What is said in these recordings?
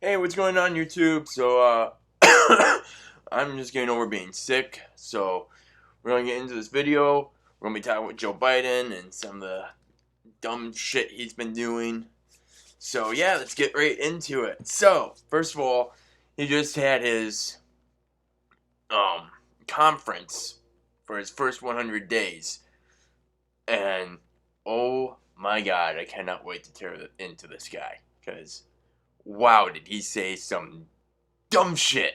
Hey, what's going on YouTube? I'm just getting over being sick, so we're gonna get into this video. We're gonna be talking with Joe Biden and some of the dumb shit he's been doing. So yeah, let's get right into it. So, first of all, he just had his um conference for his first 100 days, and oh my god, I cannot wait to tear into this guy, because wow, did he say some dumb shit.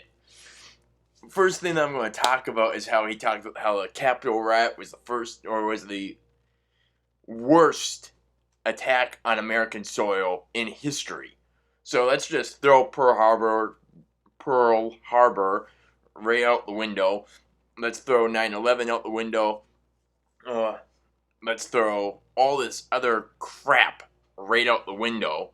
First thing that I'm going to talk about is how he talked about how the Capitol riot was the first, or was the worst attack on American soil in history. So let's just throw Pearl Harbor right out the window. Let's throw 9/11 out the window. Uh, let's throw all this other crap right out the window.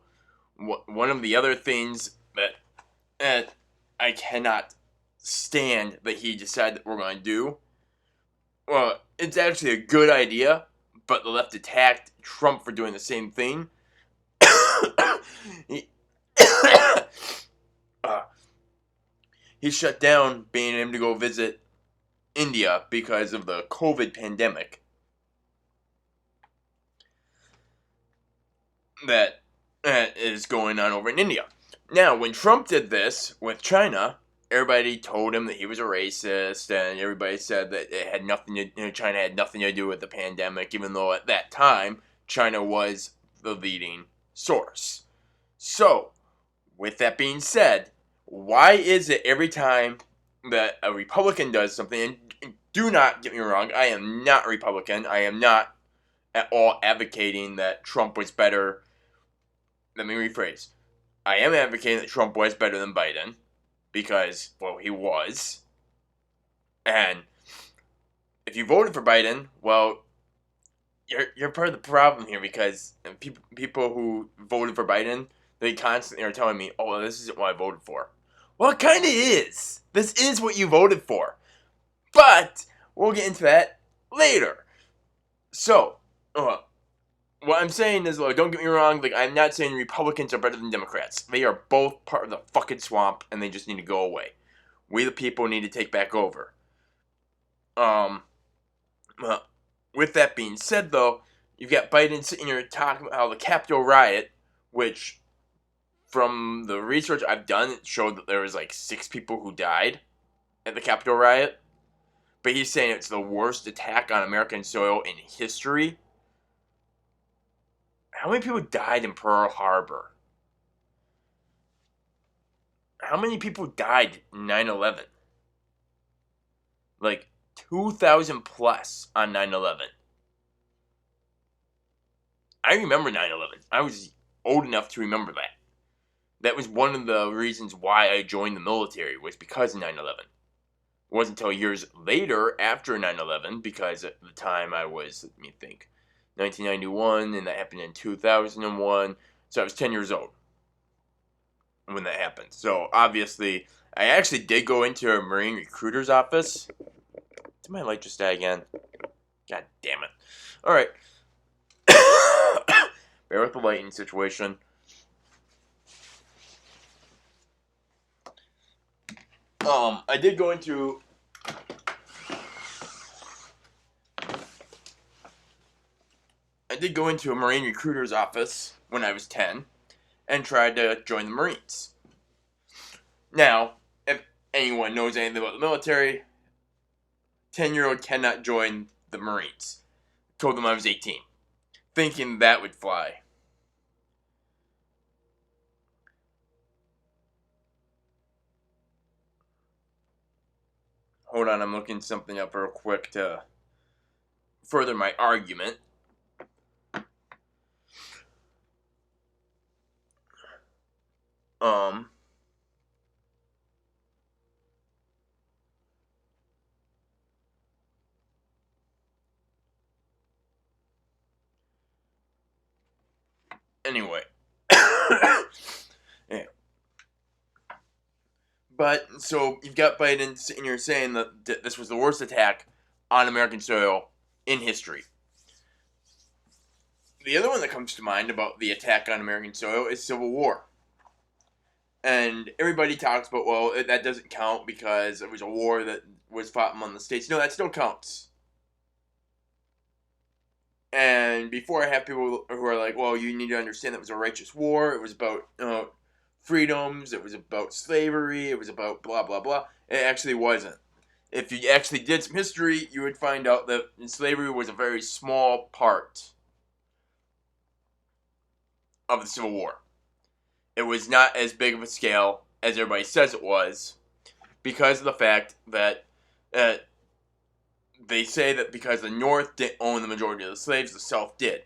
One of the other things that I cannot stand that he decided that we're going to do. Well, it's actually a good idea, but the left attacked Trump for doing the same thing. he, uh, he shut down being able to go visit India because of the COVID pandemic that is going on over in India. Now, when Trump did this with China, everybody told him that he was a racist, and everybody said that it had nothing to, China had nothing to do with the pandemic, even though at that time China was the leading source. So, with that being said, why is it every time that a Republican does something, and do not get me wrong, I am not Republican, I am not at all advocating that Trump was better. Let me rephrase. I am advocating that Trump was better than Biden because, well, he was. And if you voted for Biden, well, you're part of the problem here because people who voted for Biden, they constantly are telling me, "Oh, well, this isn't what I voted for." Well, it kind of is. This is what you voted for, but we'll get into that later. So, what I'm saying is, like, don't get me wrong, like, I'm not saying Republicans are better than Democrats. They are both part of the fucking swamp, and they just need to go away. We the people need to take back over. Um, uh, with that being said, though, you've got Biden sitting here talking about how the Capitol riot, which, from the research I've done, it showed that there was, like, 6 people who died at the Capitol riot. But he's saying it's the worst attack on American soil in history. How many people died in Pearl Harbor? How many people died in 9/11? Like 2,000 plus on 9/11. I remember 9/11. I was old enough to remember that. That was one of the reasons why I joined the military, was because of 9/11. It wasn't until years later after 9/11, because at the time I was, let me think, 1991, and that happened in 2001. So I was 10 years old when that happened. So obviously, I actually did go into a Marine recruiter's office. Did my light just die again? God damn it. Alright. Bear with the lighting situation. I did go into a Marine recruiter's office when I was 10 and tried to join the Marines. Now, if anyone knows anything about the military, 10-year-old cannot join the Marines. Told them I was 18, thinking that would fly. Hold on, I'm looking something up real quick to further my argument. Um, anyway. Yeah. But, so, you've got Biden sitting here saying that this was the worst attack on American soil in history. The other one that comes to mind about the attack on American soil is Civil War. And everybody talks about, well, that doesn't count because it was a war that was fought among the states. No, that still counts. And before I have people who are like, well, you need to understand that it was a righteous war. It was about freedoms. It was about slavery. It was about blah, blah, blah. It actually wasn't. If you actually did some history, you would find out that slavery was a very small part of the Civil War. It was not as big of a scale as everybody says it was because of the fact that they say that because the North didn't own the majority of the slaves, the South did.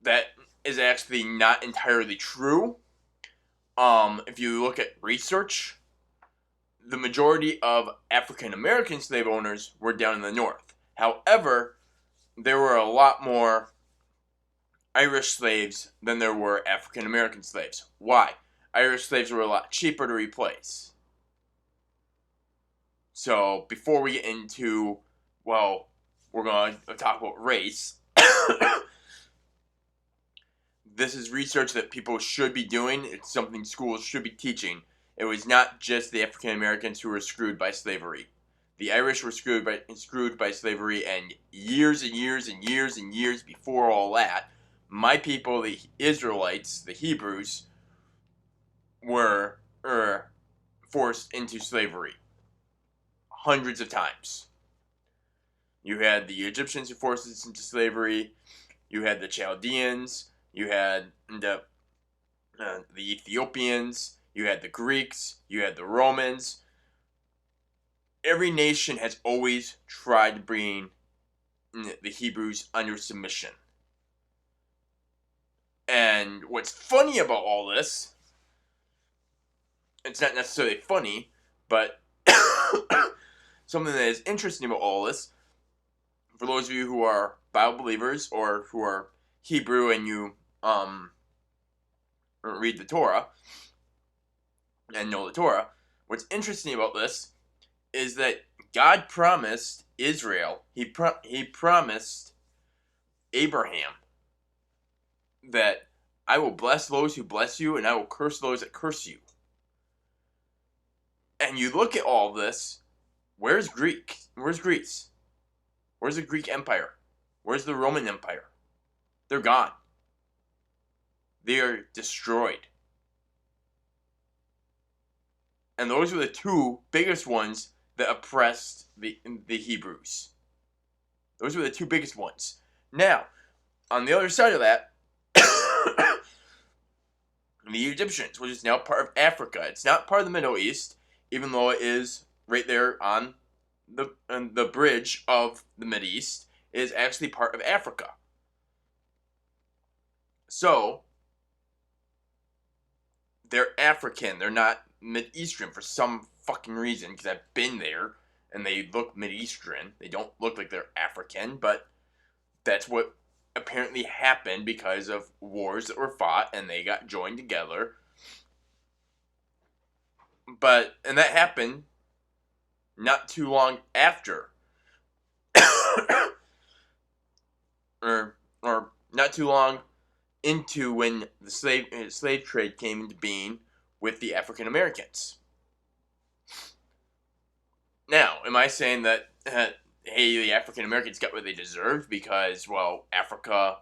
That is actually not entirely true. If you look at research, the majority of African American slave owners were down in the North. However, there were a lot more Irish slaves than there were African American slaves. Why? Irish slaves were a lot cheaper to replace. So, before we get into, well, we're going to talk about race, this is research that people should be doing. It's something schools should be teaching. It was not just the African Americans who were screwed by slavery. The Irish were screwed by slavery, and years and years and years and years before all that, my people, the Israelites, the Hebrews, were forced into slavery hundreds of times. You had the Egyptians who forced us into slavery. You had the Chaldeans. You had the Ethiopians. You had the Greeks. You had the Romans. Every nation has always tried to bring the Hebrews under submission. And what's funny about all this, it's not necessarily funny, but something that is interesting about all this, for those of you who are Bible believers or who are Hebrew and you read the Torah and know the Torah, what's interesting about this is that God promised Israel, he promised Abraham that I will bless those who bless you and I will curse those that curse you. And you look at all this, where's Greece? Where's the Greek Empire? Where's the Roman Empire? They're gone. They are destroyed. And those were the two biggest ones that oppressed the Hebrews. Those were the two biggest ones. Now, on the other side of that, the Egyptians, which is now part of Africa. It's not part of the Middle East, even though it is right there on the bridge of the Middle East. It is actually part of Africa. So, they're African. They're not Mid-Eastern for some fucking reason, because I've been there, and they look Mid-Eastern. They don't look like they're African, but that's what apparently happened because of wars that were fought, and they got joined together. And that happened not too long after, or not too long into when the slave trade came into being with the African Americans. Now, am I saying that hey, the African Americans got what they deserved because, well, Africa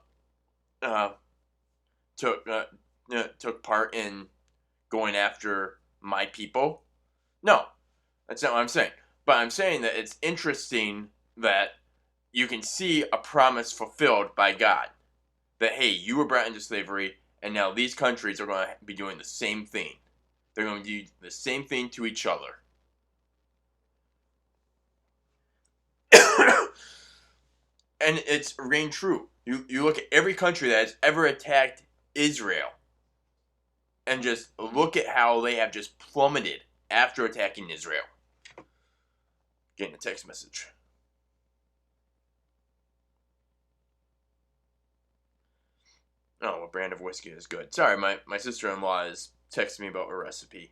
took part in going after my people? No, that's not what I'm saying. But I'm saying that it's interesting that you can see a promise fulfilled by God. That, hey, you were brought into slavery, and now these countries are going to be doing the same thing. They're going to do the same thing to each other. And it's reigned true. You look at every country that has ever attacked Israel, and just look at how they have just plummeted after attacking Israel. Getting a text message. Oh, what brand of whiskey is good? Sorry, my sister-in-law is texting me about a recipe.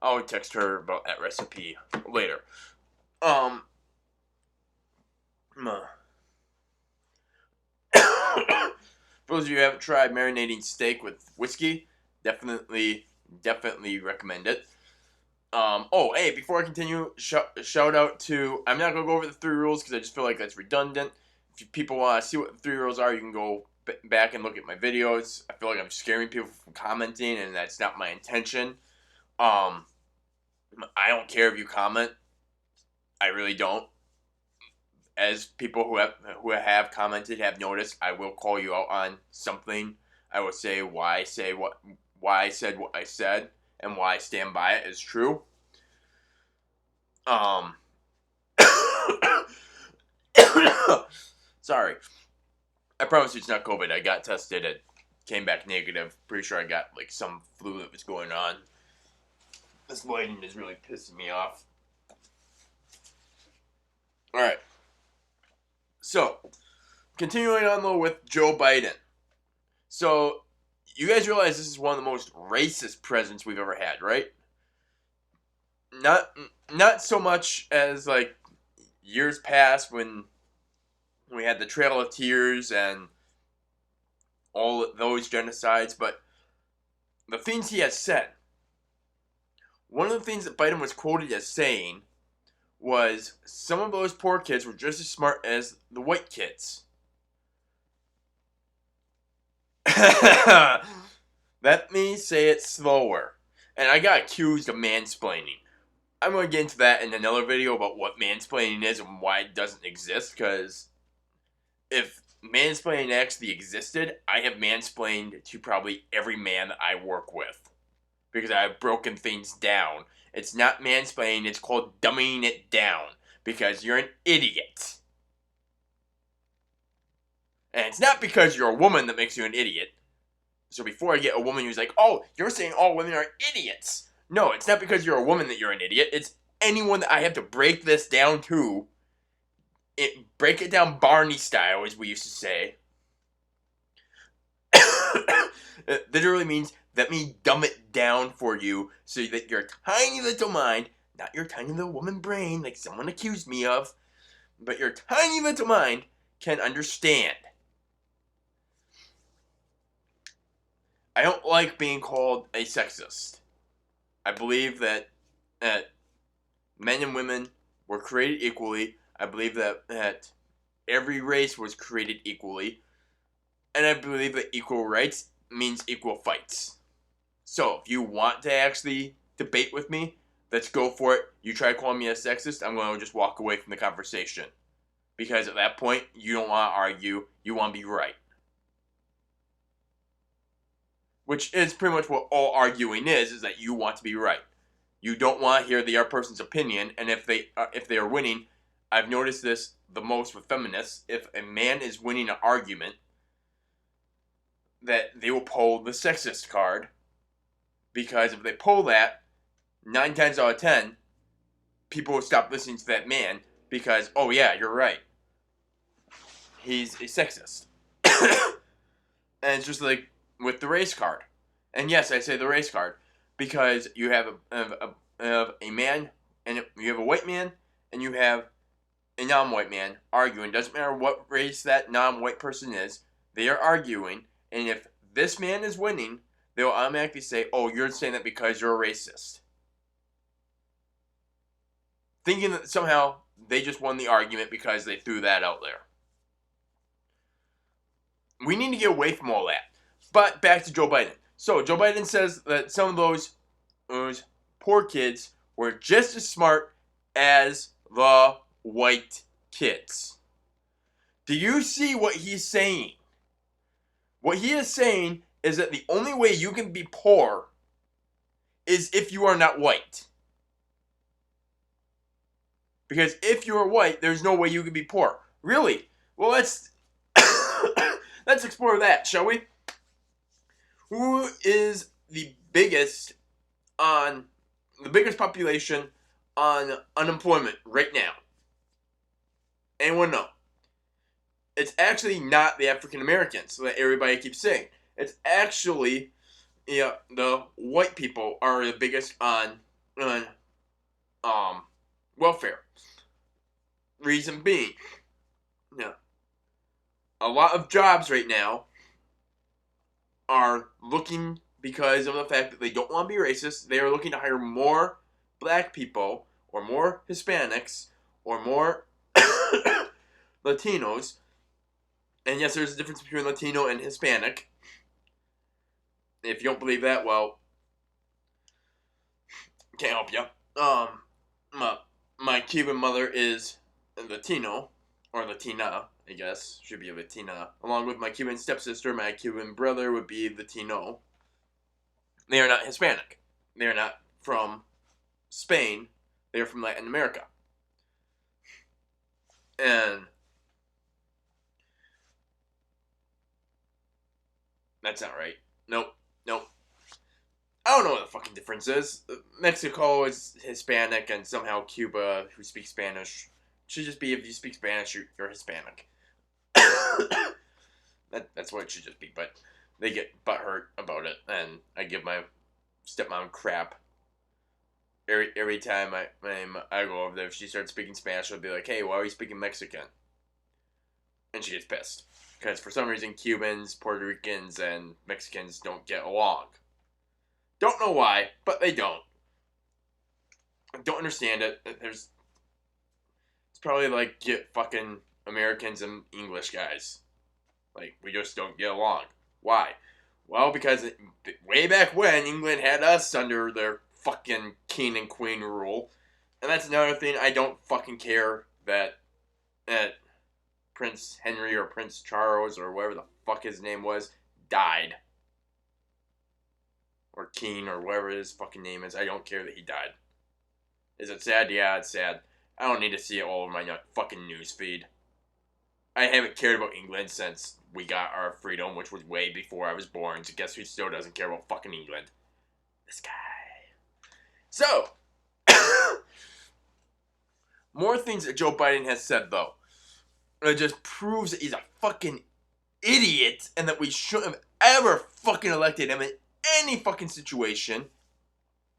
I'll text her about that recipe later. For those of you who haven't tried marinating steak with whiskey, definitely recommend it. Oh, hey, before I continue, shout out to, I'm not going to go over the 3 rules because I just feel like that's redundant. If people want to see what the 3 rules are, you can go back and look at my videos. I feel like I'm scaring people from commenting, and that's not my intention. I don't care if you comment. I really don't. As people who have commented have noticed, I will call you out on something. I will say why I said what I said, and why I stand by it is true. Sorry. I promise you it's not COVID. I got tested. It came back negative. Pretty sure I got like some flu that was going on. This lighting is really pissing me off. Alright. So, continuing on though with Joe Biden. So, you guys realize this is one of the most racist presidents we've ever had, right? Not so much as like years past when we had the Trail of Tears and all those genocides, but the things he has said. One of the things that Biden was quoted as saying was some of those poor kids were just as smart as the white kids. Let me say it slower. And I got accused of mansplaining. I'm going to get into that in another video about what mansplaining is and why it doesn't exist, because if mansplaining actually existed, I have mansplained to probably every man that I work with, because I have broken things down. It's not mansplaining, it's called dumbing it down, because you're an idiot. And it's not because you're a woman that makes you an idiot. So before I get a woman who's like, oh, you're saying all women are idiots. No, it's not because you're a woman that you're an idiot. It's anyone that I have to break this down to. Break it down Barney style, as we used to say. It literally means, let me dumb it down for you so that your tiny little mind, not your tiny little woman brain like someone accused me of, but your tiny little mind can understand. I don't like being called a sexist. I believe that men and women were created equally. I believe that every race was created equally. And I believe that equal rights means equal fights. So, if you want to actually debate with me, let's go for it. You try calling me a sexist, I'm going to just walk away from the conversation. Because at that point, you don't want to argue, you want to be right. Which is pretty much what all arguing is that you want to be right. You don't want to hear the other person's opinion, and if they are winning, I've noticed this the most with feminists, if a man is winning an argument, that they will pull the sexist card, because if they pull that, 9 times out of 10, people will stop listening to that man, because, oh yeah, you're right. He's a sexist. And it's just like with the race card. And yes, I say the race card, because you have a man, and you have a white man, and you have a non-white man arguing. Doesn't matter what race that non-white person is, they are arguing, and if this man is winning, they'll automatically say, oh, you're saying that because you're a racist. Thinking that somehow they just won the argument because they threw that out there. We need to get away from all that. But back to Joe Biden. So Joe Biden says that some of those poor kids were just as smart as the white kids. Do you see what he's saying? What he is saying is that the only way you can be poor is if you are not white. Because if you are white, there's no way you can be poor. Really? Well, let's explore that, shall we? Who is the biggest population on unemployment right now? Anyone know? It's actually not the African Americans that everybody keeps saying. It's actually, the white people are the biggest on welfare. Reason being, a lot of jobs right now are looking, because of the fact that they don't want to be racist, they are looking to hire more black people or more Hispanics or more Latinos. And yes, there's a difference between Latino and Hispanic. If you don't believe that, well, can't help you. My Cuban mother is Latino, or Latina, I guess. Should be a Latina. Along with my Cuban stepsister, my Cuban brother would be Latino. They are not Hispanic. They are not from Spain. They are from Latin America. And that's not right. Nope. I don't know what the fucking difference is. Mexico is Hispanic, and somehow Cuba, who speaks Spanish, should just be, if you speak Spanish, you're Hispanic. That's what it should just be. But they get butthurt about it, and I give my stepmom crap. Every time I go over there, if she starts speaking Spanish, I'll be like, hey, why are you speaking Mexican? And she gets pissed. Because for some reason, Cubans, Puerto Ricans, and Mexicans don't get along. Don't know why, but they don't. I don't understand it. It's probably like get fucking Americans and English guys. Like, we just don't get along. Why? Well, because way back when, England had us under their fucking king and queen rule. And that's another thing, I don't fucking care that Prince Henry or Prince Charles or whatever the fuck his name was died. Or King, or whatever his fucking name is. I don't care that he died. Is it sad? Yeah, it's sad. I don't need to see it all over my fucking news feed. I haven't cared about England since we got our freedom, which was way before I was born. So guess who still doesn't care about fucking England? This guy. So, more things that Joe Biden has said, though. It just proves that he's a fucking idiot, and that we shouldn't have ever fucking elected him in any fucking situation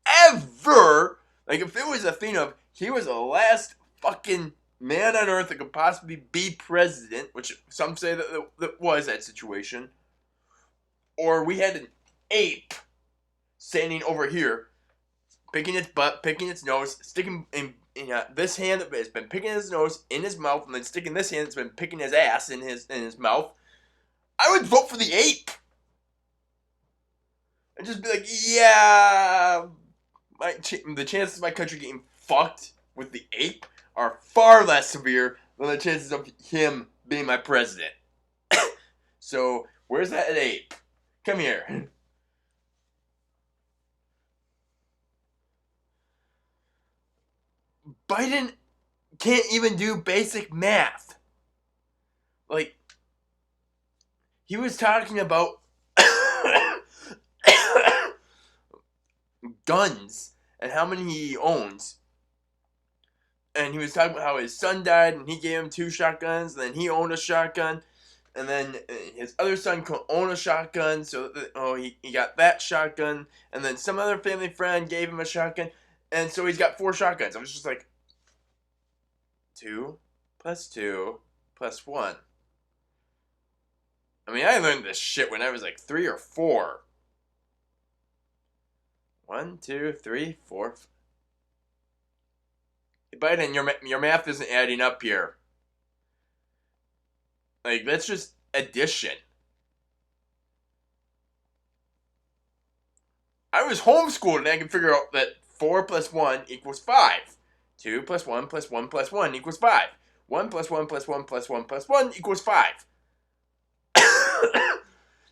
ever. Like, if it was a thing of he was the last fucking man on earth that could possibly be president, which some say that was that situation, or we had an ape standing over here picking its butt, picking its nose, sticking in this hand that has been picking his nose in his mouth, and then sticking this hand that's been picking his ass in his mouth, I would vote for the ape. And just be like, yeah, the chances of my country getting fucked with the ape are far less severe than the chances of him being my president. So, where's that ape? Come here. Biden can't even do basic math. Like, he was talking about guns and how many he owns. And he was talking about how his son died and he gave him 2 shotguns, and then he owned a shotgun, and then his other son could own a shotgun, so he got that shotgun, and then some other family friend gave him a shotgun, and so he's got 4 shotguns. I was just like, 2 plus 2 plus 1. I mean, I learned this shit when I was like 3 or 4. 1, 2, 3, 4. Hey, Biden, your math isn't adding up here. Like, that's just addition. I was homeschooled and I can figure out that 4 plus 1 equals 5. 2 plus 1 plus 1 plus 1 equals 5. 1 plus 1 plus 1 plus 1 plus 1 equals 5.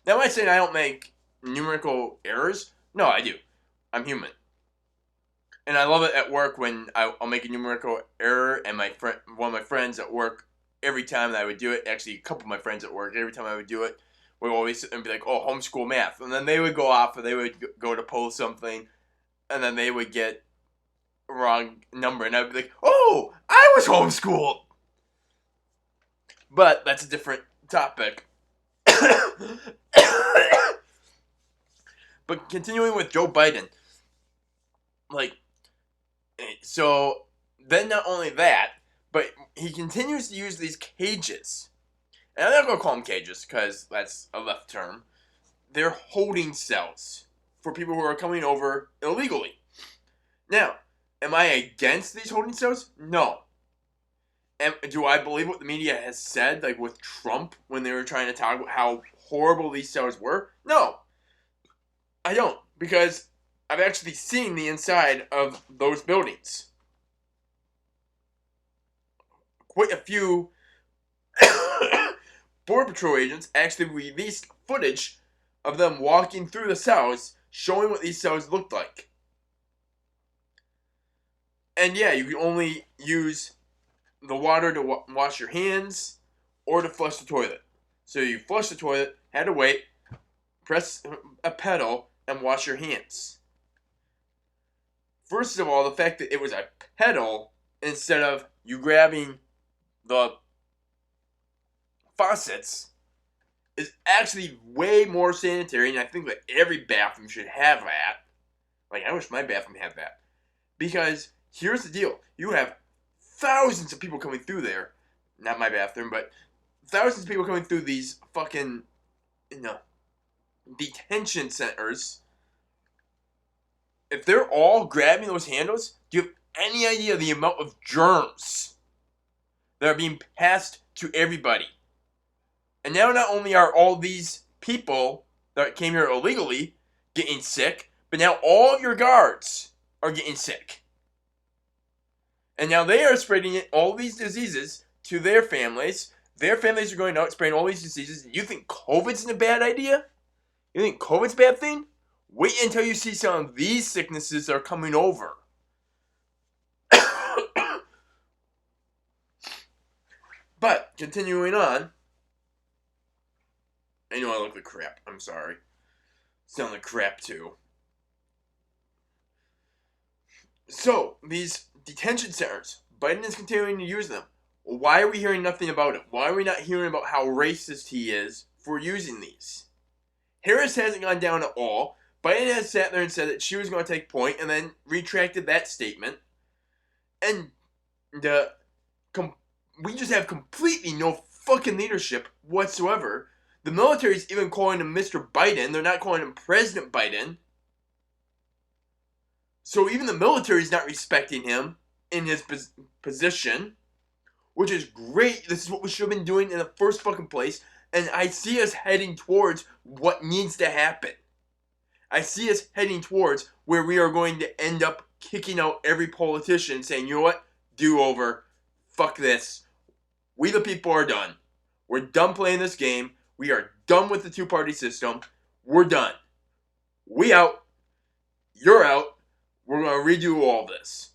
Now, am I saying I don't make numerical errors? No, I do. I'm human. And I love it at work when I'll make a numerical error, and one of my friends at work, every time that I would do it, actually a couple of my friends at work, every time I would do it, would always sit there and be like, oh, homeschool math. And then they would go off, or they would go to pull something, and then they would get a wrong number, and I'd be like, oh, I was homeschooled. But that's a different topic. But continuing with Joe Biden, like, so then not only that, but he continues to use these cages. And I'm not going to call them cages because that's a left term. they're holding cells for people who are coming over illegally. Now, am I against these holding cells? No. Do I believe what the media has said, like with Trump when they were trying to talk about how horrible these cells were? No, I don't, because I've actually seen the inside of those buildings. Quite a few Border Patrol agents actually released footage of them walking through the cells, showing what these cells looked like. And yeah, you can only use the water to wash your hands or to flush the toilet. So you flush the toilet, had to wait, press a pedal, and wash your hands. First of all, the fact that it was a pedal instead of you grabbing the faucets is actually way more sanitary, and I think that every bathroom should have that. Like, I wish my bathroom had that. Because here's the deal. You have thousands of people coming through there. Not my bathroom, but thousands of people coming through these fucking, detention centers. If they're all grabbing those handles, do you have any idea the amount of germs that are being passed to everybody? And now not only are all these people that came here illegally getting sick, but now all of your guards are getting sick. And now they are spreading all these diseases to their families. Their families are going out spreading all these diseases. You think COVID's a bad idea? You think COVID's a bad thing? Wait until you see some of these sicknesses that are coming over. But, continuing on. I know I look like crap. I'm sorry. Sound like crap too. So, these detention centers, Biden is continuing to use them. Why are we hearing nothing about it? Why are we not hearing about how racist he is for using these? Harris hasn't gone down at all. Biden has sat there and said that she was going to take point and then retracted that statement. And we just have completely no fucking leadership whatsoever. The military is even calling him Mr. Biden. They're not calling him President Biden. So even the military is not respecting him in his position, which is great. This is what we should have been doing in the first fucking place. And I see us heading towards what needs to happen. I see us heading towards where we are going to end up kicking out every politician, saying, you know what? Do over. Fuck this. We the people are done. We're done playing this game. We are done with the two-party system. We're done. We out. You're out. We're going to redo all this.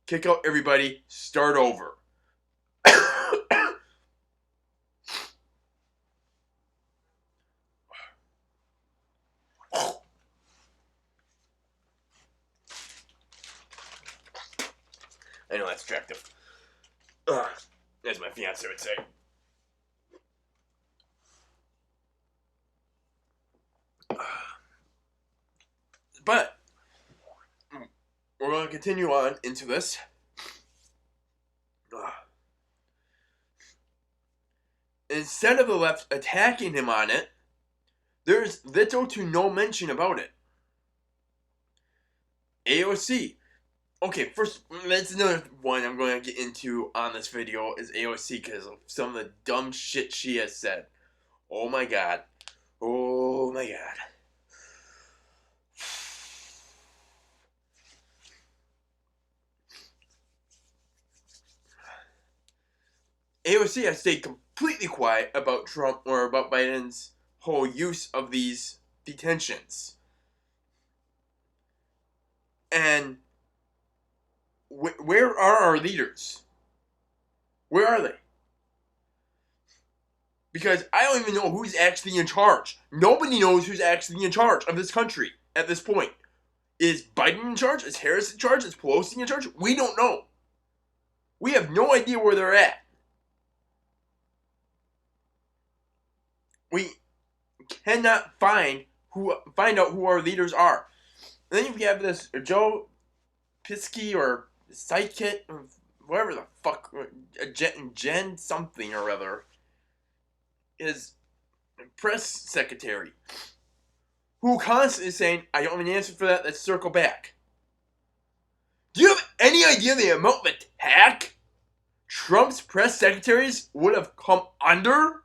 Kick out everybody. Start over. I know that's attractive. As my fiance would say. But we're going to continue on into this. Instead of the left attacking him on it, there's little to no mention about it. AOC. Okay, first, that's another one I'm going to get into on this video is AOC because of some of the dumb shit she has said. Oh my god. Oh my god. AOC has stayed completely quiet about Trump or about Biden's whole use of these detentions. And where are our leaders? Where are they? Because I don't even know who's actually in charge. Nobody knows who's actually in charge of this country at this point. Is Biden in charge? Is Harris in charge? Is Pelosi in charge? We don't know. We have no idea where they're at. We cannot find out who our leaders are. And then you have this Joe Pisky or Psychit, or whatever the fuck, Jen something or other, is press secretary. who constantly is saying, I don't have an answer for that, let's circle back. Do you have any idea the amount of attack Trump's press secretaries would have come under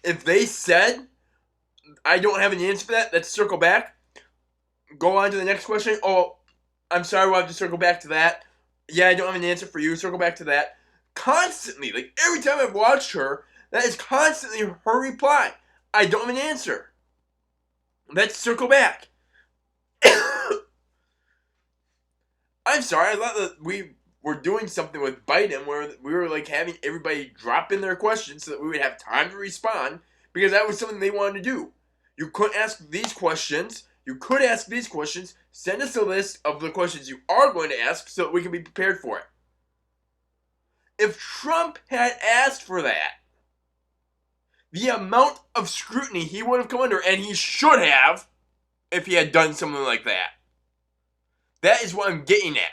if they said, I don't have an answer for that, let's circle back? Go on to the next question. Oh, I'm sorry, we'll have to circle back to that. Yeah, I don't have an answer for you, circle back to that. Constantly, like every time I've watched her, that is constantly her reply. I don't have an answer. Let's circle back. I'm sorry, I thought that we were doing something with Biden where we were like having everybody drop in their questions so that we would have time to respond because that was something they wanted to do. You couldn't ask these questions. You could ask these questions. Send us a list of the questions you are going to ask so that we can be prepared for it. If Trump had asked for that, the amount of scrutiny he would have come under, and he should have, if he had done something like that. That is what I'm getting at.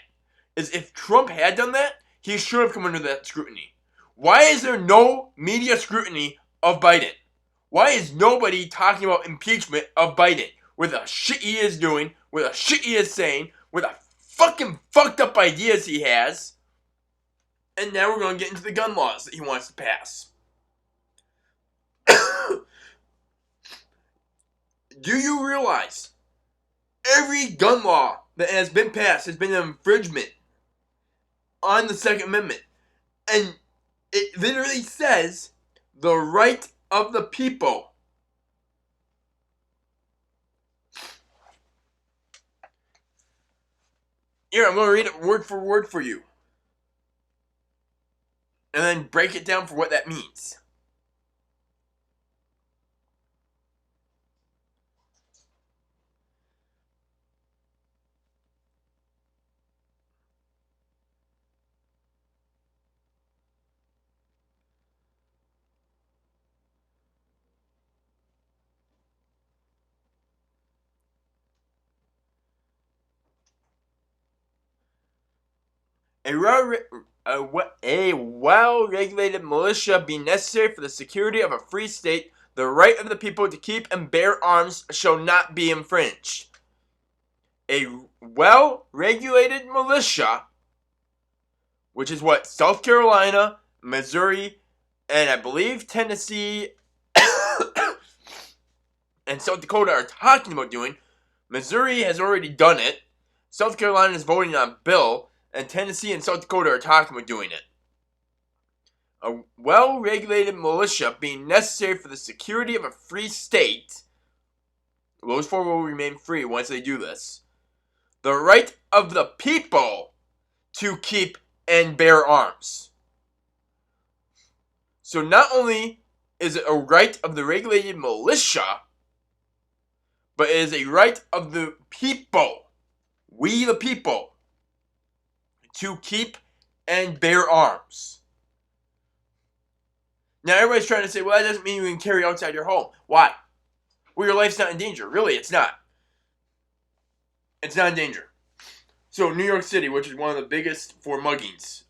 Is if Trump had done that, he should have come under that scrutiny. Why is there no media scrutiny of Biden? Why is nobody talking about impeachment of Biden? With the shit he is doing, with the shit he is saying, with the fucking fucked up ideas he has. And now we're going to get into the gun laws that he wants to pass. Do you realize every gun law that has been passed has been an infringement on the Second Amendment? And it literally says the right of the people. Here, I'm going to read it word for word for you. And then break it down for what that means. A well-regulated militia be necessary for the security of a free state. The right of the people to keep and bear arms shall not be infringed. A well-regulated militia, which is what South Carolina, Missouri, and I believe Tennessee and South Dakota are talking about doing. Missouri has already done it. South Carolina is voting on a bill. And Tennessee and South Dakota are talking about doing it. A well-regulated militia being necessary for the security of a free state. Those four will remain free once they do this. The right of the people to keep and bear arms. So not only is it a right of the regulated militia, but it is a right of the people. We the people. To keep and bear arms. Now everybody's trying to say, well, that doesn't mean you can carry outside your home. Why? Well, your life's not in danger. Really, it's not. It's not in danger. So New York City, which is one of the biggest for muggings.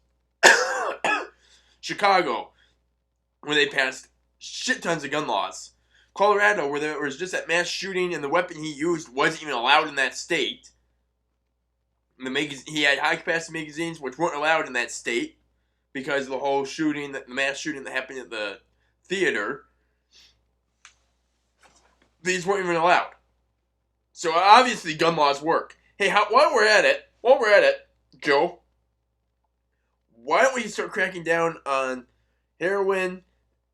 Chicago, where they passed shit tons of gun laws. Colorado, where there was just that mass shooting and the weapon he used wasn't even allowed in that state. He had high-capacity magazines, which weren't allowed in that state because of the whole shooting, the mass shooting that happened at the theater. These weren't even allowed. So obviously, gun laws work. Hey, while we're at it, Joe, why don't we start cracking down on heroin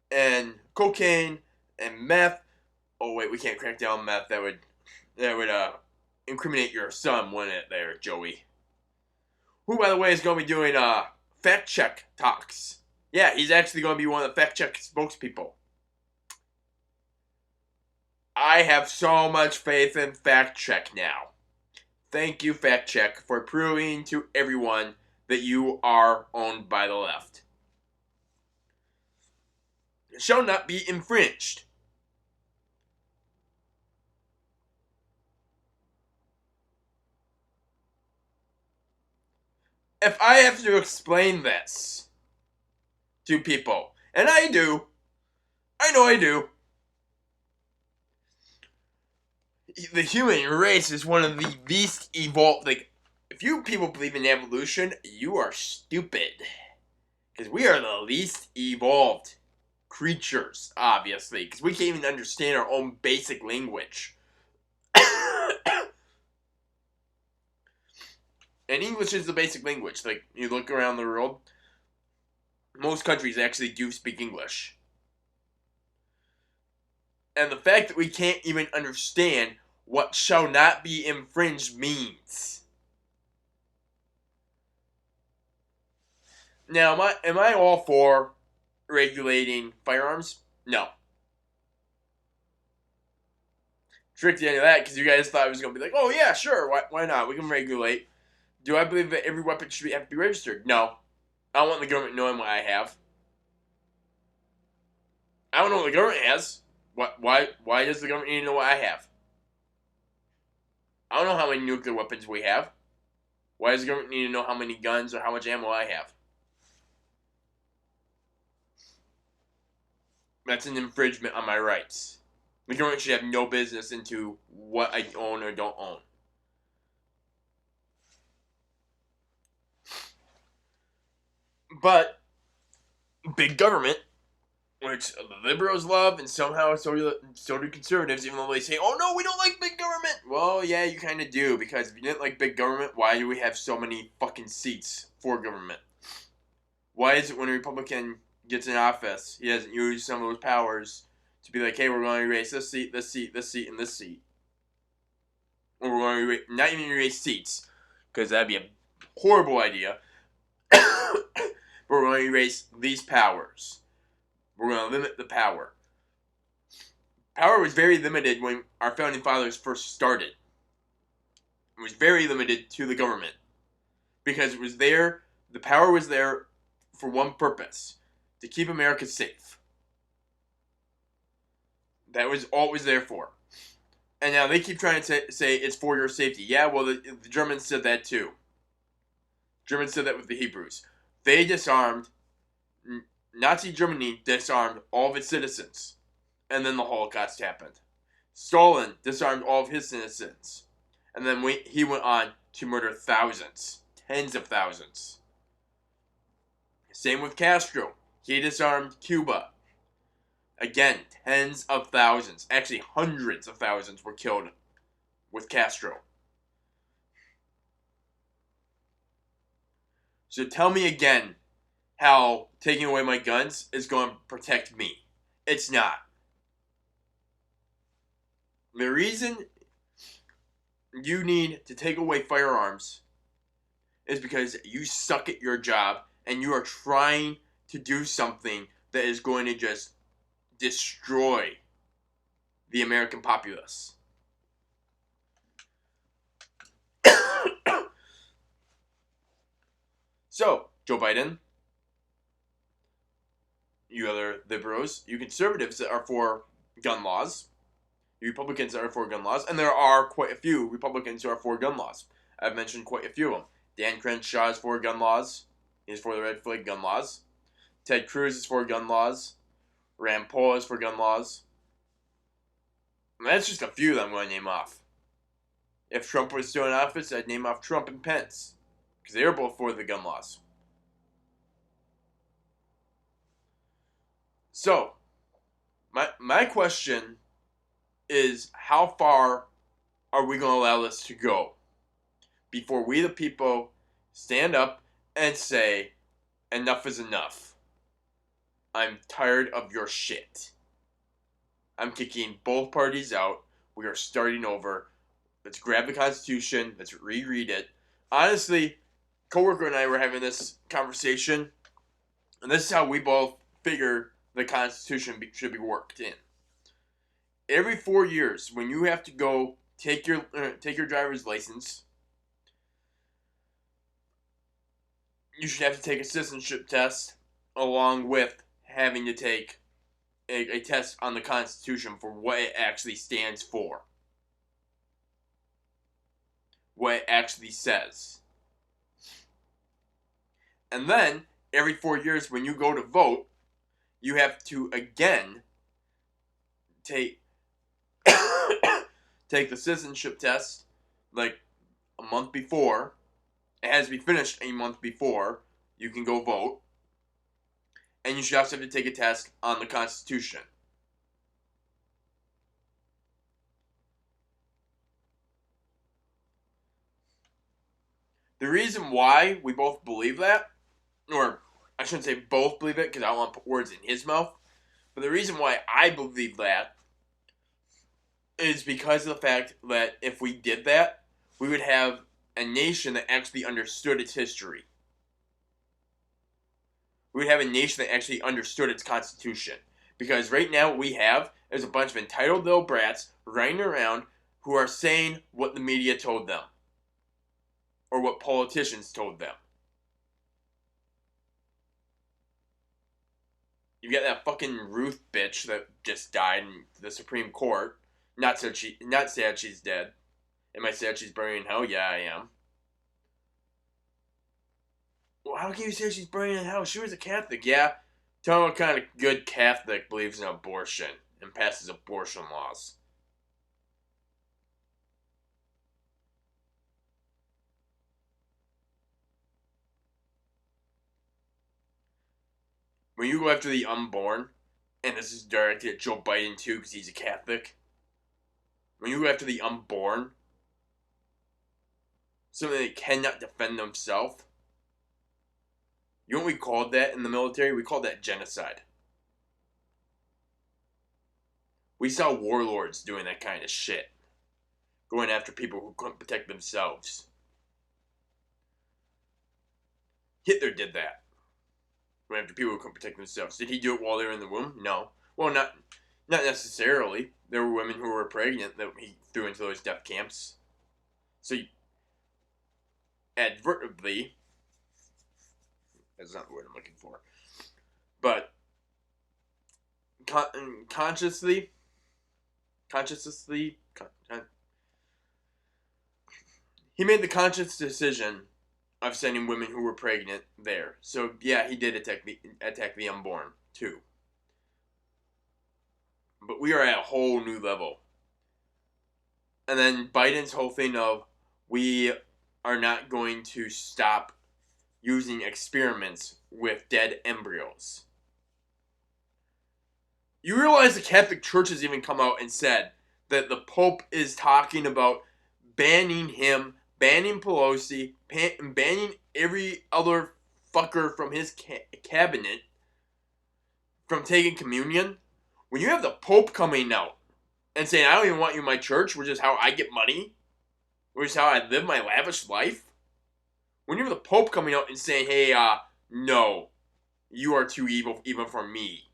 and cocaine and meth? Oh wait, we can't crack down on meth. That would incriminate your son, wouldn't it, there, Joey? Who, by the way, is going to be doing fact check talks. Yeah, he's actually going to be one of the fact check spokespeople. I have so much faith in fact check now. Thank you, fact check, for proving to everyone that you are owned by the left. It shall not be infringed. If I have to explain this to people, and I do, I know I do. The human race is one of the least evolved. Like, if you people believe in evolution, you are stupid. Because we are the least evolved creatures, obviously. Because we can't even understand our own basic language. And English is the basic language. Like, you look around the world, most countries actually do speak English. And the fact that we can't even understand what shall not be infringed means. Now, am I all for regulating firearms? No. Trick the end of that because you guys thought it was going to be like, oh yeah, sure, why not? We can regulate. Do I believe that every weapon should have to be registered? No. I don't want the government knowing what I have. I don't know what the government has. Why does the government need to know what I have? I don't know how many nuclear weapons we have. Why does the government need to know how many guns or how much ammo I have? That's an infringement on my rights. The government should have no business into what I own or don't own. But big government, which the liberals love, and somehow so do conservatives, even though they say, oh no, we don't like big government. Well, yeah, you kind of do, because if you didn't like big government, why do we have so many fucking seats for government? Why is it when a Republican gets in office, he doesn't use some of those powers to be like, hey, we're going to erase this seat, this seat, this seat, and this seat? Or we're going to erase, not even erase seats, because that'd be a horrible idea. But we're going to erase these powers. We're going to limit the power. Power was very limited when our founding fathers first started. It was very limited to the government. Because it was there, the power was there for one purpose. To keep America safe. That was all it was there for. And now they keep trying to say it's for your safety. Yeah, well, the Germans said that too. Germans said that with the Hebrews. They disarmed, Nazi Germany disarmed all of its citizens. And then the Holocaust happened. Stalin disarmed all of his citizens. And then he went on to murder thousands. Tens of thousands. Same with Castro. He disarmed Cuba. Again, tens of thousands. Actually, hundreds of thousands were killed with Castro. So tell me again how taking away my guns is going to protect me. It's not. The reason you need to take away firearms is because you suck at your job and you are trying to do something that is going to just destroy the American populace. So, Joe Biden, you other liberals, you conservatives that are for gun laws, you Republicans that are for gun laws, and there are quite a few Republicans who are for gun laws. I've mentioned quite a few of them. Dan Crenshaw is for gun laws. He's for the red flag gun laws. Ted Cruz is for gun laws. Rand Paul is for gun laws. And that's just a few that I'm going to name off. If Trump was still in office, I'd name off Trump and Pence. Because they are both for the gun laws. So, my question is, how far are we going to allow this to go before we the people stand up and say, enough is enough. I'm tired of your shit. I'm kicking both parties out. We are starting over. Let's grab the Constitution. Let's reread it. Honestly, coworker and I were having this conversation, and this is how we both figure the Constitution should be worked in. Every 4 years, when you have to go take your driver's license, you should have to take a citizenship test along with having to take a test on the Constitution for what it actually stands for. What it actually says. And then, every 4 years when you go to vote, you have to again take take the citizenship test like a month before. It has to be finished a month before you can go vote. And you should also have to take a test on the Constitution. The reason why we both believe that, or I shouldn't say both believe it because I don't want to put words in his mouth, but the reason why I believe that is because of the fact that if we did that, we would have a nation that actually understood its history. We would have a nation that actually understood its constitution. Because right now what we have is a bunch of entitled little brats running around who are saying what the media told them. Or what politicians told them. You got that fucking Ruth bitch that just died in the Supreme Court. Not sad she's dead. Am I sad she's burning in hell? Yeah, I am. Well, how can you say she's burning in hell? She was a Catholic, yeah. Tell me what kind of good Catholic believes in abortion and passes abortion laws. When you go after the unborn, and this is directed at Joe Biden too because he's a Catholic. When you go after the unborn, something that cannot defend themselves, you know what we called that in the military? We called that genocide. We saw warlords doing that kind of shit. Going after people who couldn't protect themselves. Hitler did that. Going after people who couldn't protect themselves. Did he do it while they were in the womb? No. Well, not necessarily. There were women who were pregnant that he threw into those death camps. So, advertently, that's not the word I'm looking for. But, consciously, he made the conscious decision of sending women who were pregnant there. So, yeah, he did attack the unborn, too. But we are at a whole new level. And then Biden's whole thing of, we are not going to stop using experiments with dead embryos. You realize the Catholic Church has even come out and said that the Pope is talking about banning him, banning Pelosi, banning every other fucker from his cabinet from taking communion. When you have the Pope coming out and saying, I don't even want you in my church, which is how I get money, which is how I live my lavish life. When you have the Pope coming out and saying, hey, no, you are too evil even for me.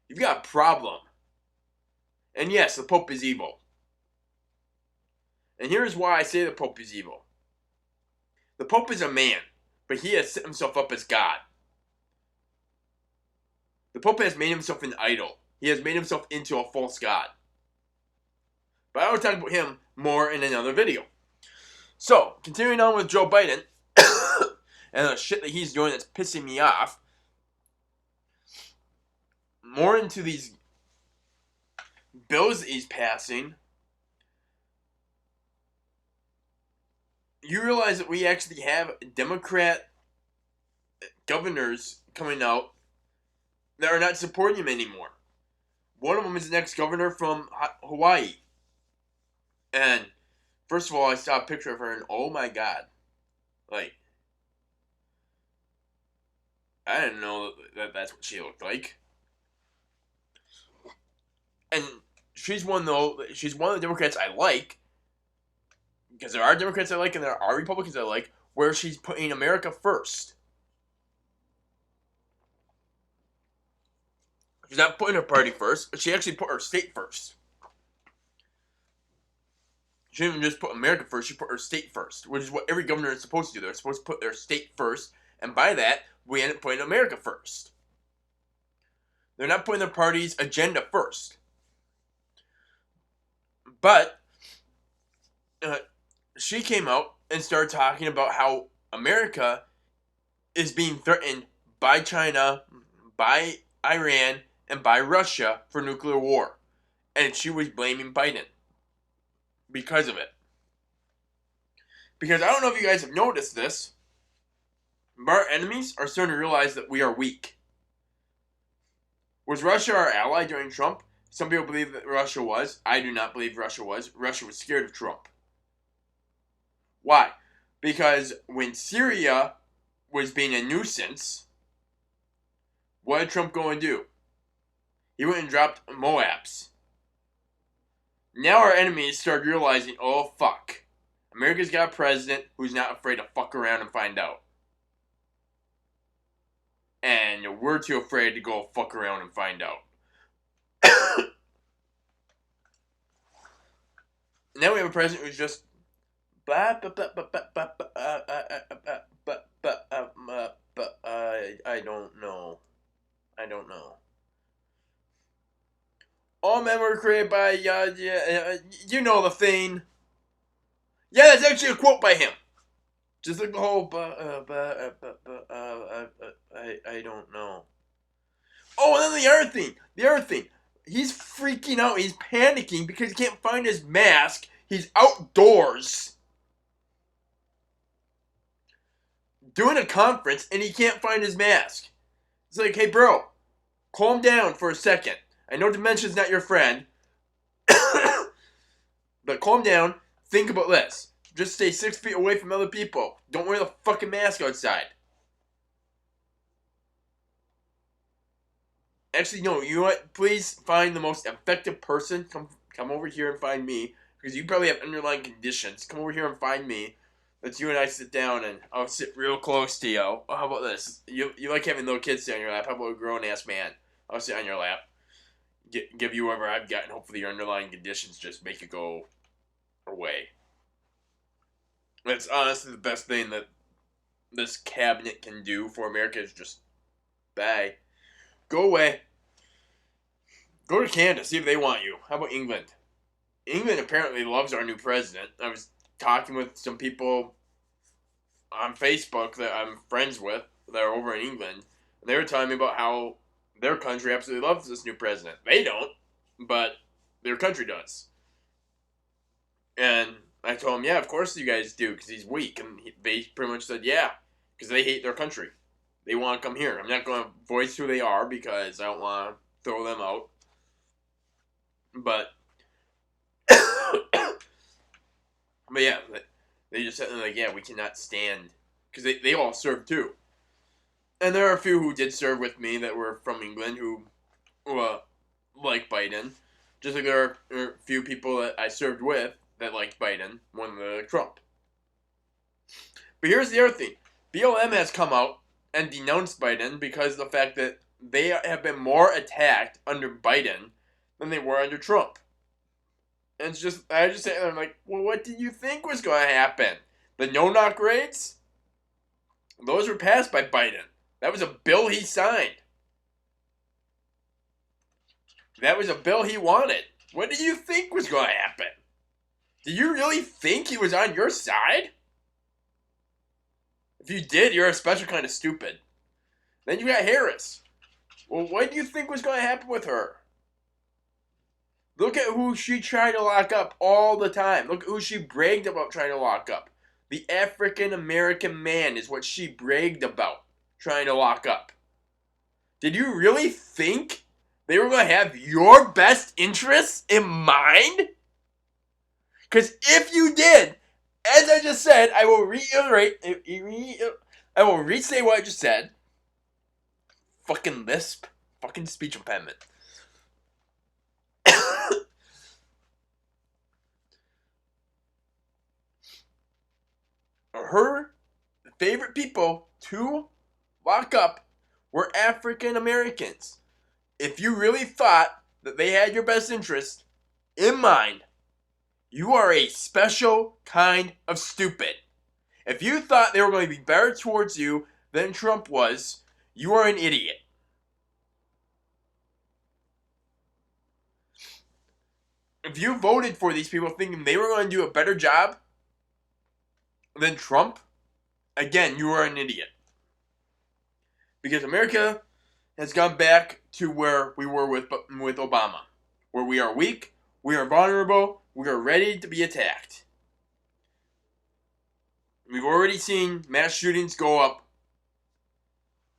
You've got a problem. And yes, the Pope is evil. And here's why I say the Pope is evil. The Pope is a man, but he has set himself up as God. The Pope has made himself an idol. He has made himself into a false god. But I will talk about him more in another video. So, continuing on with Joe Biden, and the shit that he's doing that's pissing me off, more into these bills that he's passing, you realize that we actually have Democrat governors coming out that are not supporting him anymore. One of them is the next governor from Hawaii. And, first of all, I saw a picture of her and oh my god. Like, I didn't know that that's what she looked like. And she's one of the Democrats I like. Because there are Democrats I like and there are Republicans I like. Where she's putting America first. She's not putting her party first. She actually put her state first. She didn't just put America first. She put her state first. Which is what every governor is supposed to do. They're supposed to put their state first. And by that, we end up putting America first. They're not putting their party's agenda first. But she came out and started talking about how America is being threatened by China, by Iran, and by Russia for nuclear war. And she was blaming Biden. because of it. Because I don't know if you guys have noticed this, but our enemies are starting to realize that we are weak. Was Russia our ally during Trump? Some people believe that Russia was. I do not believe Russia was. Russia was scared of Trump. Why? Because when Syria was being a nuisance, what did Trump go and do? He went and dropped Moabs. Now our enemies start realizing, oh fuck, America's got a president who's not afraid to fuck around and find out. And we're too afraid to go fuck around and find out. Now we have a president who's just I don't know. I don't know. All men were created by you know the thing. Yeah, that's actually a quote by him. Just like the whole I don't know. Oh, and then the other thing. He's freaking out. He's panicking because he can't find his mask. He's outdoors doing a conference and he can't find his mask. It's like, hey, bro, calm down for a second. I know dementia's not your friend, but calm down. Think about this. Just stay 6 feet away from other people. Don't wear the fucking mask outside. Actually, no, you know what? Please find the most effective person. Come over here and find me. Because you probably have underlying conditions. Come over here and find me. Let's you and I sit down and I'll sit real close to you. Oh, how about this? You like having little kids sit on your lap. How about a grown-ass man? I'll sit on your lap. Give you whatever I've got, and hopefully your underlying conditions just make it go away. That's honestly the best thing that this cabinet can do for America is just, bye. Go away. Go to Canada, see if they want you. How about England? England apparently loves our new president. I was talking with some people on Facebook that I'm friends with that are over in England, and they were telling me about how their country absolutely loves this new president. They don't, but their country does. And I told them, yeah, of course you guys do, because he's weak. And they pretty much said, yeah, because they hate their country. They want to come here. I'm not going to voice who they are because I don't want to throw them out. But yeah, they just said, like, yeah, we cannot stand, because they all served too. And there are a few who did serve with me that were from England who like Biden. Just like there are a few people that I served with that liked Biden more than Trump. But here's the other thing. BLM has come out and denounced Biden because of the fact that they have been more attacked under Biden than they were under Trump. And it's just, I just say, I'm like, well, what did you think was going to happen? The no-knock raids? Those were passed by Biden. That was a bill he signed. That was a bill he wanted. What did you think was going to happen? Did you really think he was on your side? If you did, you're a special kind of stupid. Then you got Harris. Well, what do you think was going to happen with her? Look at who she tried to lock up all the time. Look at who she bragged about trying to lock up. The African American man is what she bragged about trying to lock up. Did you really think they were going to have your best interests in mind? Because if you did, as I just said, I will reiterate, I will re-say what I just said. Fucking lisp. Fucking speech impediment. Her favorite people to lock up were African Americans. If you really thought that they had your best interest in mind, you are a special kind of stupid. If you thought they were going to be better towards you than Trump was, you are an idiot. If you voted for these people thinking they were going to do a better job than Trump, again, you are an idiot. Because America has gone back to where we were with Obama, where we are weak, we are vulnerable, We are ready to be attacked. We've already seen mass shootings go up.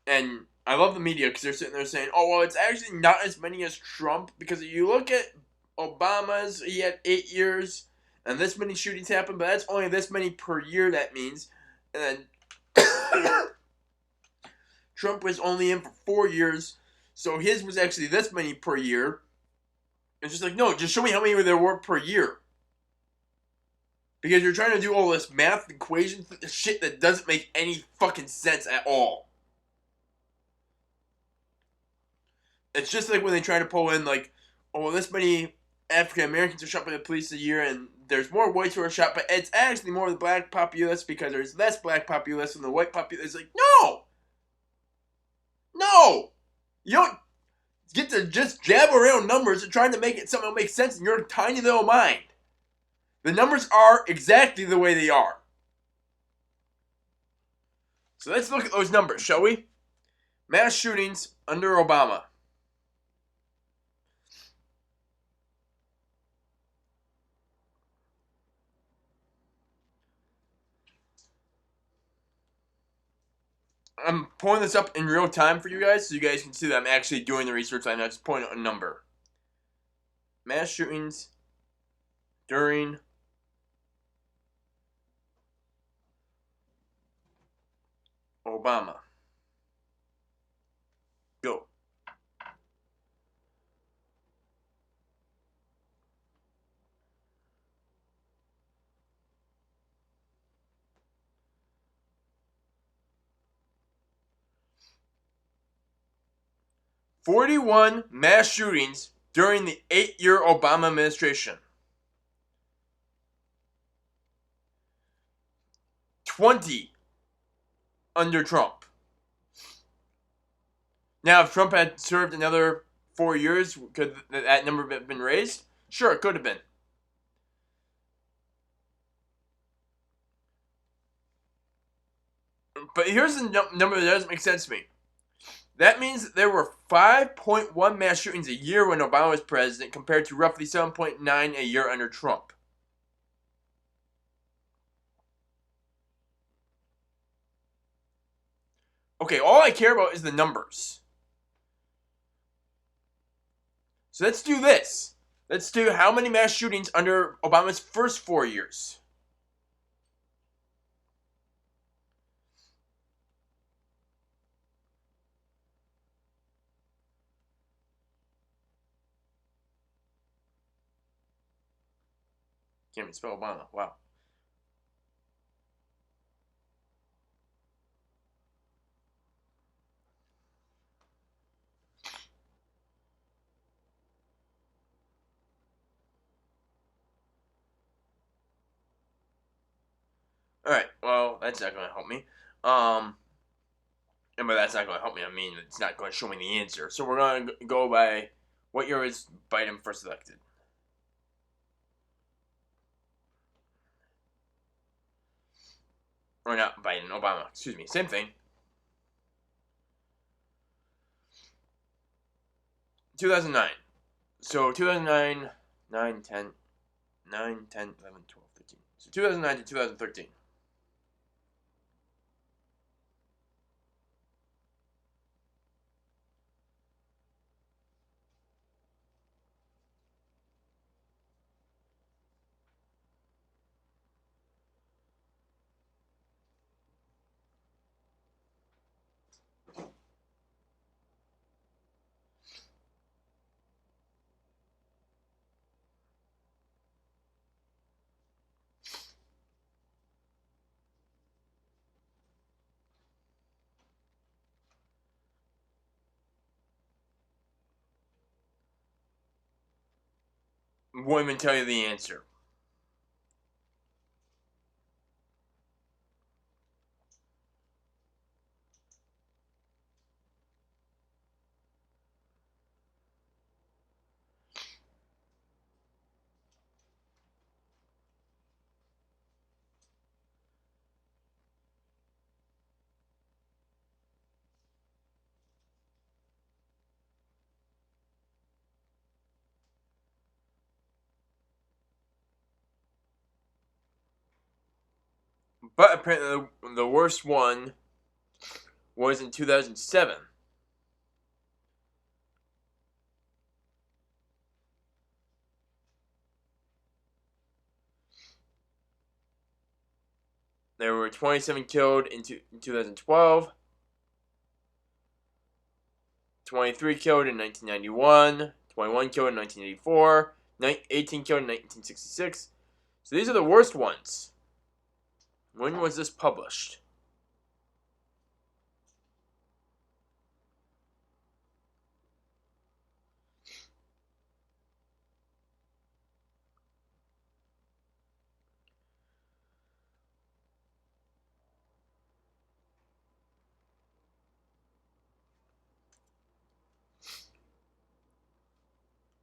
And I love the media because they're sitting there saying, oh, well, it's actually not as many as Trump. Because if you look at Obama's, he had 8 years and this many shootings happened, but that's only this many per year, that means. And then Trump was only in for 4 years, so his was actually this many per year. It's just like, no, just show me how many there were per year. Because you're trying to do all this math equation shit that doesn't make any fucking sense at all. It's just like when they try to pull in, like, oh, well, this many African Americans are shot by the police a year, and there's more whites who are shot, but it's actually more of the black populace because there's less black populace than the white populace. It's like, no! No! You don't get to just jab around numbers and trying to make it something that makes sense in your tiny little mind. The numbers are exactly the way they are. So let's look at those numbers, shall we? Mass shootings under Obama. I'm pulling this up in real time for you guys so you guys can see that I'm actually doing the research. I'm not just pulling out a number. Mass shootings during Obama. Go. "41 mass shootings during the 8-year Obama administration. 20 under Trump." Now, if Trump had served another 4 years, could that number have been raised? Sure, it could have been. But here's the number that doesn't make sense to me. That means that there were 5.1 mass shootings a year when Obama was president, compared to roughly 7.9 a year under Trump. Okay, all I care about is the numbers. So let's do this. Let's do how many mass shootings under Obama's first 4 years. Can't even spell Obama. Wow. Alright, well, that's not going to help me. And by that's not going to help me, I mean it's not going to show me the answer. So we're going to go by what year was Biden first elected. Or not Biden, Obama. Excuse me. Same thing. 2009. So 2009, 9, 10, 9, 10, 11, 12, 13. So 2009 to 2013. Won't even tell you the answer. But apparently the worst one was in 2007. There were 27 killed in 2012, 23 killed in 1991, 21 killed in 1984, 18 killed in 1966. So these are the worst ones. When was this published?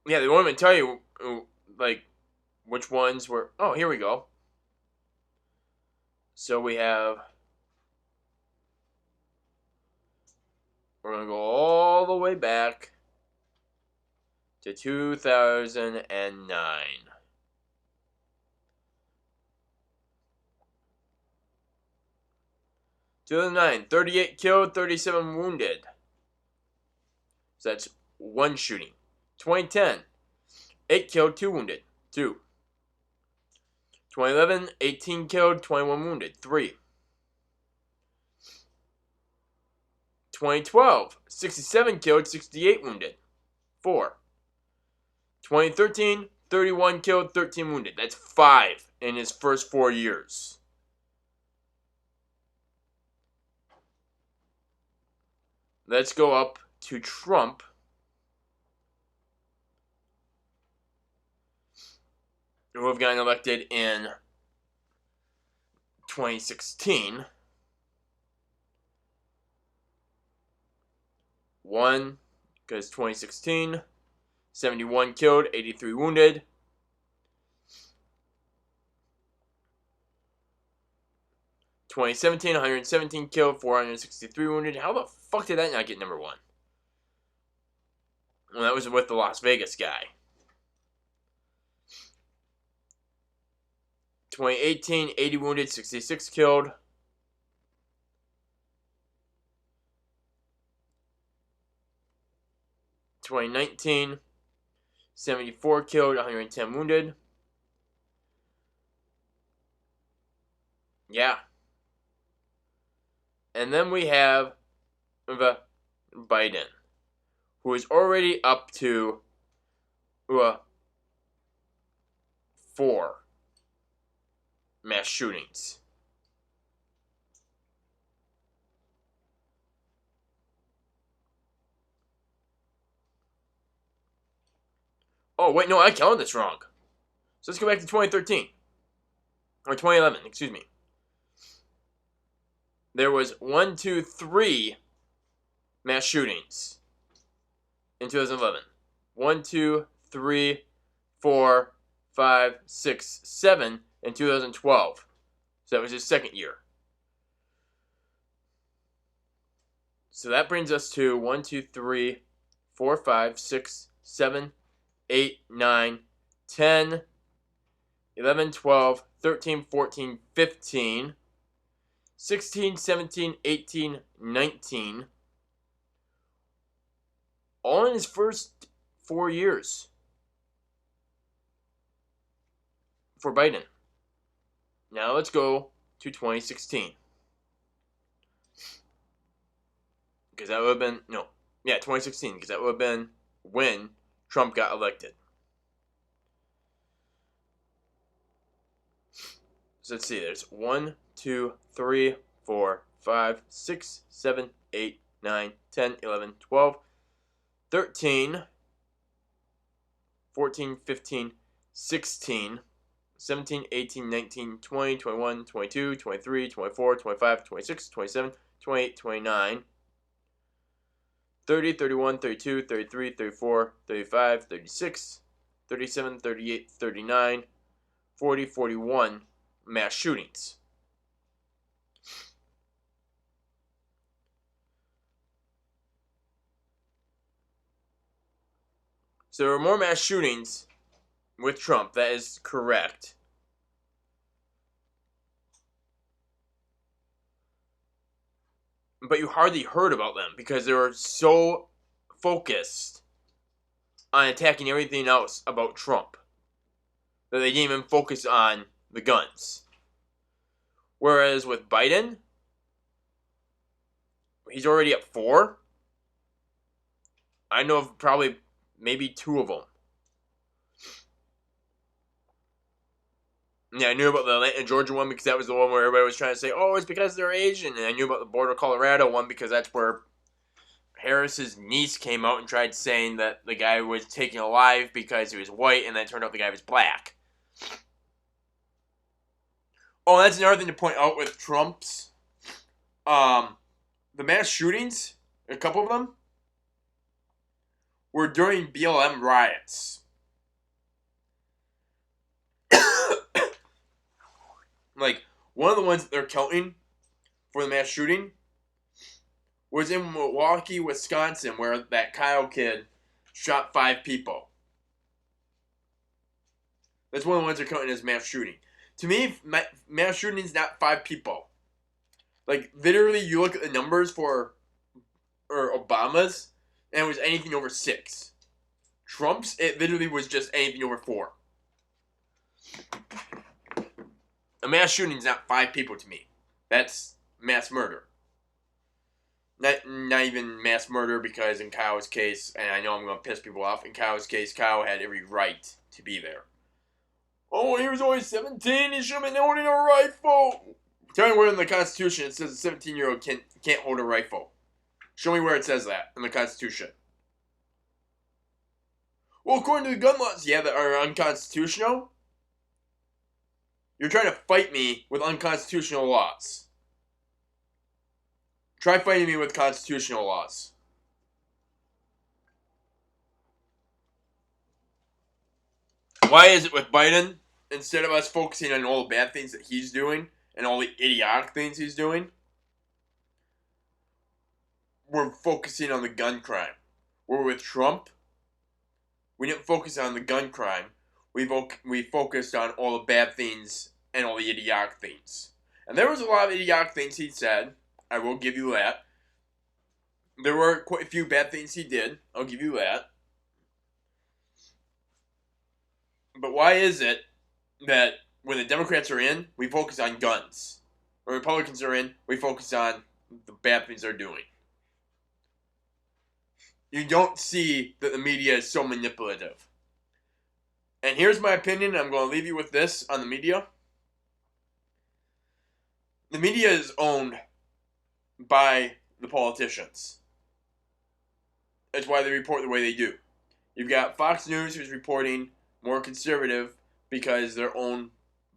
Yeah, they won't even tell you, like, which ones were. Oh, here we go. So we have. We're going to go all the way back to 2009. 2009, 38 killed, 37 wounded. So that's one shooting. 2010, 8 killed, 2 wounded. 2. 2011, 18 killed, 21 wounded. 3. 2012, 67 killed, 68 wounded. 4. 2013, 31 killed, 13 wounded. That's 5 in his first 4 years. Let's go up to Trump. Who have gotten elected in 2016. 1, because 2016, 71 killed, 83 wounded. 2017, 117 killed, 463 wounded. How the fuck did that not get number 1? Well, that was with the Las Vegas guy. 2018, 80 wounded, 66 killed. 2019, 74 killed, 110 wounded. Yeah. And then we have Biden, who is already up to 4 mass shootings. Oh, wait, no, I counted this wrong. So let's go back to 2013. Or 2011, excuse me. There was 1, 2, 3 mass shootings in 2011. 1, 2, 3, 4, 5, 6, 7 in 2012. So that was his second year. So that brings us to 1, 2, 3, 4, 5, 6, 7, 8, 9, 10, 11, 12, 13, 14, 15, 16, 17, 18, 19. All in his first 4 years for Biden. Now let's go to 2016. Because that would have been, 2016. Because that would have been when Trump got elected. So let's see, there's 1, 2, 3, 4, 5, 6, 7, 8, 9, 10, 11, 12, 13, 14, 15, 16, 17, 18, 19, 20, 21, 22, 23, 24, 25, 26, 27, 28, 29, 30, 31, 32, 33, 34, 35, 36, 37, 38, 39, 40, 41 mass shootings. So there were more mass shootings with Trump. That is correct. but you hardly heard about them because they were so focused on attacking everything else about Trump that they didn't even focus on the guns. Whereas with Biden, he's already at 4. I know of probably maybe 2 of them. Yeah, I knew about the Atlanta, Georgia one because that was the one where everybody was trying to say, oh, it's because they're Asian. And I knew about the border Colorado one because that's where Harris's niece came out and tried saying that the guy was taken alive because he was white, and then it turned out the guy was black. Oh, that's another thing to point out with Trump's. The mass shootings, a couple of them, were during BLM riots. Like, one of the ones that they're counting for the mass shooting was in Milwaukee, Wisconsin, where that Kyle kid shot 5 people. That's one of the ones they're counting as mass shooting. To me, mass shooting is not 5 people. Like, literally, you look at the numbers for Obama's, and it was anything over 6. Trump's, it literally was just anything over 4. A mass shooting is not 5 people to me. That's mass murder. Not even mass murder, because in Kyle's case, and I know I'm going to piss people off, in Kyle's case, Kyle had every right to be there. Oh, he was only 17, he should have been holding a rifle. Tell me where in the Constitution it says a 17-year-old can't hold a rifle. Show me where it says that in the Constitution. Well, according to the gun laws, yeah, that are unconstitutional. You're trying to fight me with unconstitutional laws. Try fighting me with constitutional laws. Why is it with Biden, instead of us focusing on all the bad things that he's doing and all the idiotic things he's doing, we're focusing on the gun crime? Where with Trump, we didn't focus on the gun crime. We focused on all the bad things and all the idiotic things. And there was a lot of idiotic things he said. I will give you that. There were quite a few bad things he did. I'll give you that. But why is it that when the Democrats are in, we focus on guns? When Republicans are in, we focus on the bad things they're doing? You don't see that the media is so manipulative. And here's my opinion, and I'm going to leave you with this on the media. The media is owned by the politicians. That's why they report the way they do. You've got Fox News, who's reporting more conservative because they're owned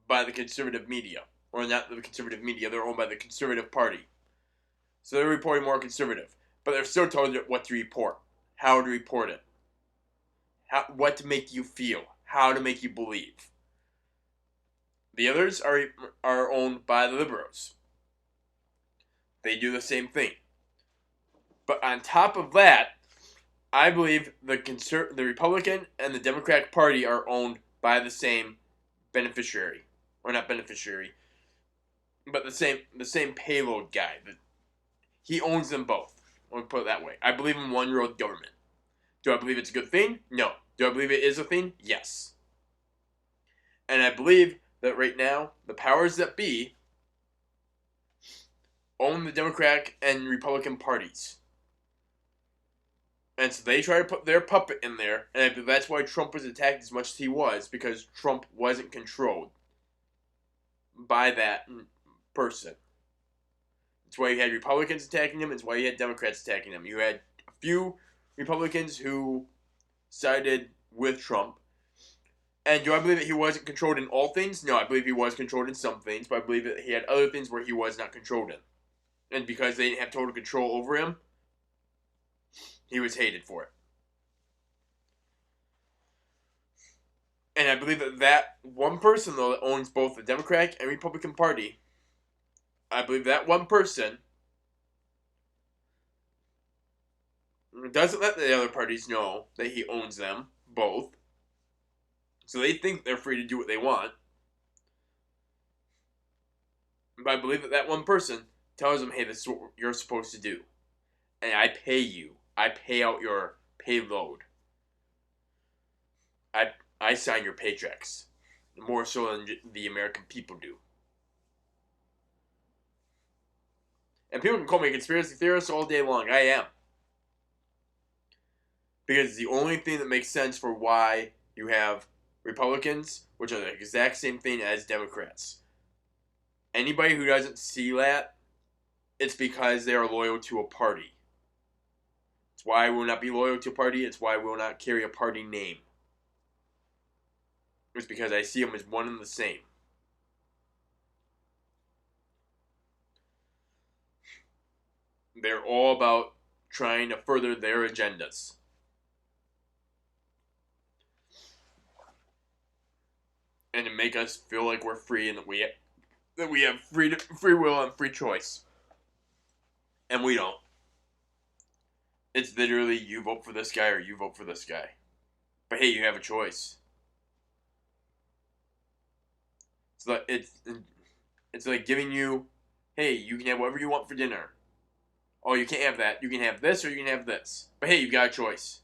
by the conservative media. Or not the conservative media, they're owned by the conservative party. So they're reporting more conservative. But they're still told what to report, how to report it, what to make you feel, how to make you believe. The others are owned by the liberals. They do the same thing. But on top of that, I believe the Republican and the Democratic Party are owned by the same beneficiary. Or not beneficiary, but the same payload guy. He owns them both. Let me put it that way. I believe in one-world government. Do I believe it's a good thing? No. Do I believe it is a thing? Yes. And I believe that right now, the powers that be own the Democratic and Republican parties. And so they try to put their puppet in there, and I believe that's why Trump was attacked as much as he was, because Trump wasn't controlled by that person. That's why you had Republicans attacking him, it's why you had Democrats attacking him. You had a few Republicans who sided with Trump. And do I believe that he wasn't controlled in all things? No, I believe he was controlled in some things, but I believe that he had other things where he was not controlled in. And because they didn't have total control over him, he was hated for it. And I believe that one person, though, that owns both the Democratic and Republican Party, I believe that one person doesn't let the other parties know that he owns them, both. So they think they're free to do what they want. But I believe that one person tells them, hey, this is what you're supposed to do. And I pay you. I pay out your payload. I sign your paychecks. More so than the American people do. And people can call me a conspiracy theorist all day long. I am. Because it's the only thing that makes sense for why you have Republicans, which are the exact same thing as Democrats. Anybody who doesn't see that, it's because they are loyal to a party. It's why I will not be loyal to a party. It's why I will not carry a party name. It's because I see them as one and the same. They're all about trying to further their agendas. And to make us feel like we're free and that we have free will and free choice. And we don't. It's literally you vote for this guy or you vote for this guy. But hey, you have a choice. It's like giving you, hey, you can have whatever you want for dinner. Oh, you can't have that. You can have this or you can have this. But hey, you've got a choice.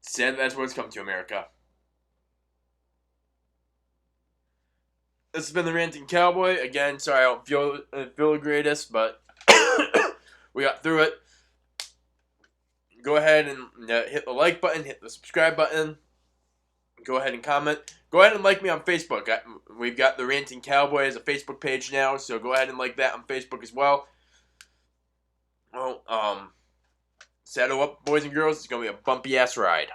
Sad that's what it's come to, America. This has been the Ranting Cowboy. Again, sorry I don't feel the greatest, but we got through it. Go ahead and hit the like button, hit the subscribe button. Go ahead and comment. Go ahead and like me on Facebook. We've got the Ranting Cowboy as a Facebook page now, so go ahead and like that on Facebook as well. Well, saddle up, boys and girls. It's going to be a bumpy ass ride.